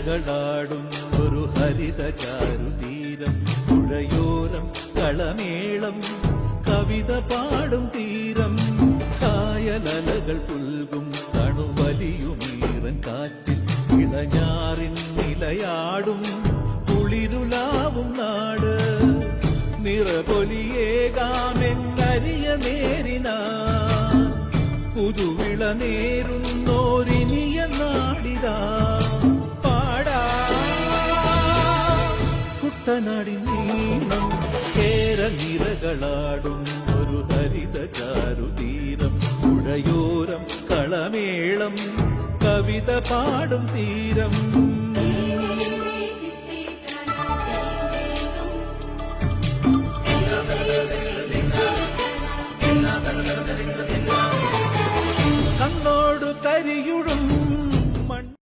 നിരകളാടും ഒരു ഹരിത ചാരുതീരം പുഴയോരം കളമേളം കവിത പാടും തീരം കായലലകൾ പുൽകും തണുവലിയുമീറൻ കാറ്റിൽ ഇളഞ്ഞാറിൻ നിലയാടും കുളിരുലാവും നാട് നിറപൊലിയേകാമെന്നരിയ നേരിനാ പുതുവിള നേരുന്നോരിനിയ നാടിതാ പാടാ കുട്ടനാടിൻ നീളം കേരനിരകളാടും ഒരു ഹരിത ചാരുതീരം പുഴയോരം കളമേളം കവിത പാടും തീരം